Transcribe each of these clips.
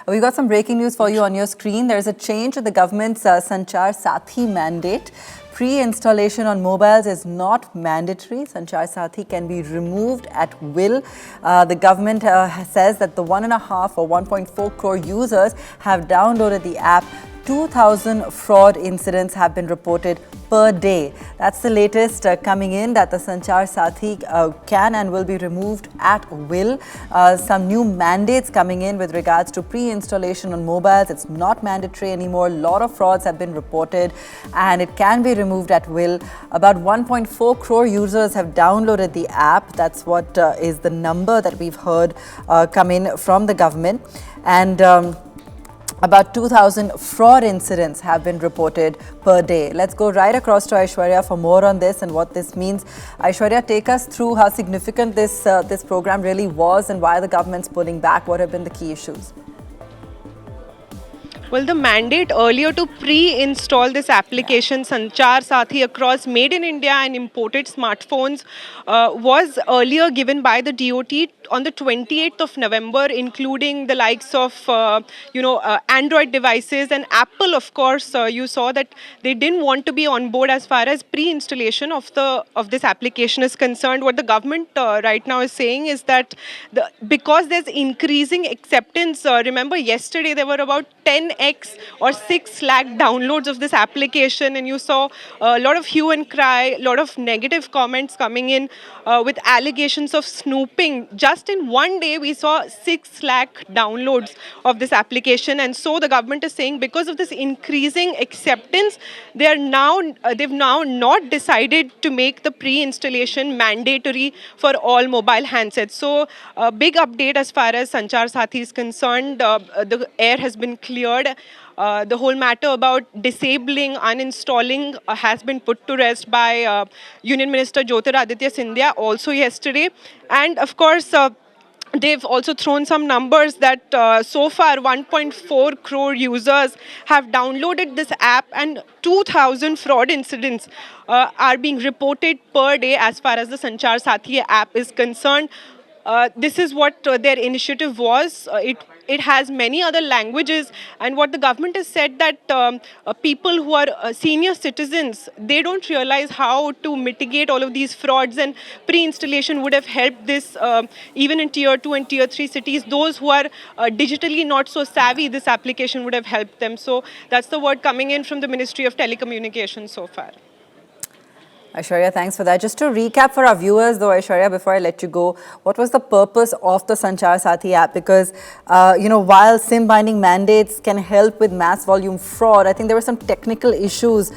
We've got some breaking news for you on your screen. There's a change to the government's Sanchar Saathi mandate. Pre-installation on mobiles is not mandatory. Sanchar Saathi can be removed at will. The government says that the 1.5 or 1.4 crore users have downloaded the app. 2,000 fraud incidents have been reported per day. That's the latest coming in, that the Sanchar Saathi can and will be removed at will. Some new mandates coming in with regards to pre-installation on mobiles. It's not mandatory anymore. A lot of frauds have been reported and it can be removed at will. About 1.4 crore users have downloaded the app. That's what is the number that we've heard come in from the government. And about 2,000 fraud incidents have been reported per day. Let's go right across to Aishwarya for more on this and what this means. Aishwarya, take us through how significant this program really was and why the government's pulling back. What have been the key issues? Well, the mandate earlier to pre-install this application, Sanchar Saathi, across made in India and imported smartphones was earlier given by the DOT on the 28th of November, including the likes of, Android devices and Apple, of course. You saw that they didn't want to be on board as far as pre-installation of this application is concerned. What the government right now is saying is that because there's increasing acceptance, remember yesterday there were about 10x or 6 lakh downloads of this application, and you saw a lot of hue and cry, a lot of negative comments coming in with allegations of snooping. Just in one day, we saw 6 lakh downloads of this application, and so the government is saying because of this increasing acceptance, they've now not decided to make the pre-installation mandatory for all mobile handsets. So, a big update as far as Sanchar Saathi is concerned. The air has been cleared. The whole matter about disabling, uninstalling has been put to rest by Union Minister Jyotiraditya Scindia also yesterday. And of course, they've also thrown some numbers that so far 1.4 crore users have downloaded this app and 2,000 fraud incidents are being reported per day as far as the Sanchar Saathi app is concerned. This is what their initiative was. It has many other languages, and what the government has said that people who are senior citizens, they don't realize how to mitigate all of these frauds, and pre-installation would have helped this even in tier 2 and tier 3 cities. Those who are digitally not so savvy, this application would have helped them. So that's the word coming in from the Ministry of Telecommunications so far. Aishwarya, thanks for that. Just to recap for our viewers though, Aishwarya, before I let you go, what was the purpose of the Sanchar Saathi app? Because, while SIM binding mandates can help with mass volume fraud, I think there were some technical issues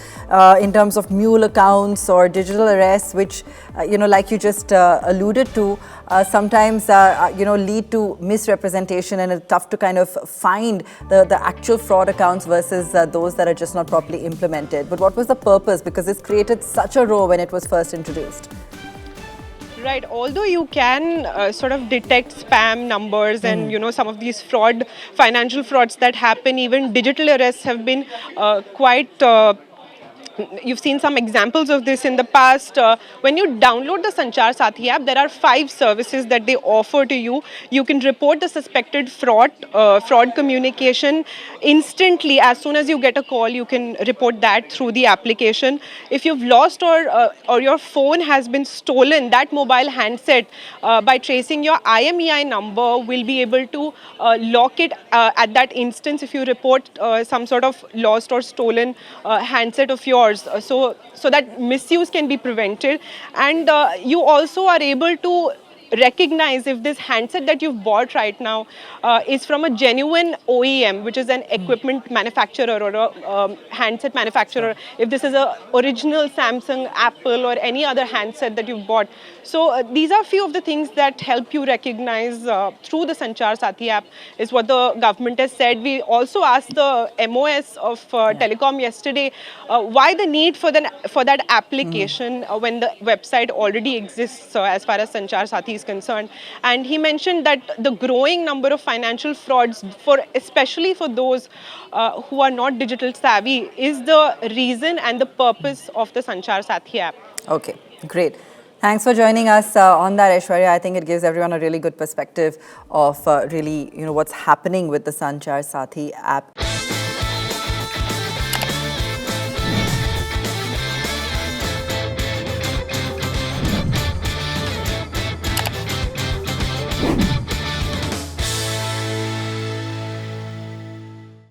in terms of mule accounts or digital arrests, which, like you just alluded to, sometimes, lead to misrepresentation, and it's tough to kind of find the actual fraud accounts versus those that are just not properly implemented. But what was the purpose? Because it's created such a row when it was first introduced. Right. Although you can sort of detect spam numbers and, some of these financial frauds that happen, even digital arrests have been quite... You've seen some examples of this in the past. When you download the Sanchar Saathi app, there are 5 services that they offer to you. You can report the suspected fraud communication instantly. As soon as you get a call, you can report that through the application. If you've lost or your phone has been stolen, that mobile handset, by tracing your IMEI number, will be able to lock it at that instance if you report some sort of lost or stolen handset of yours. So that misuse can be prevented, and you also are able to recognize if this handset that you've bought right now is from a genuine OEM, which is an equipment manufacturer or a handset manufacturer, if this is a original Samsung, Apple or any other handset that you've bought. So these are a few of the things that help you recognize through the Sanchar Saathi app, is what the government has said. We also asked the MOS of Telecom yesterday why the need for that application when the website already exists as far as Sanchar Saathi is concerned. And he mentioned that the growing number of financial frauds, especially for those who are not digital savvy, is the reason and the purpose of the Sanchar Saathi app. Okay, great. Thanks for joining us on that, Aishwarya. I think it gives everyone a really good perspective of really, what's happening with the Sanchar Saathi app.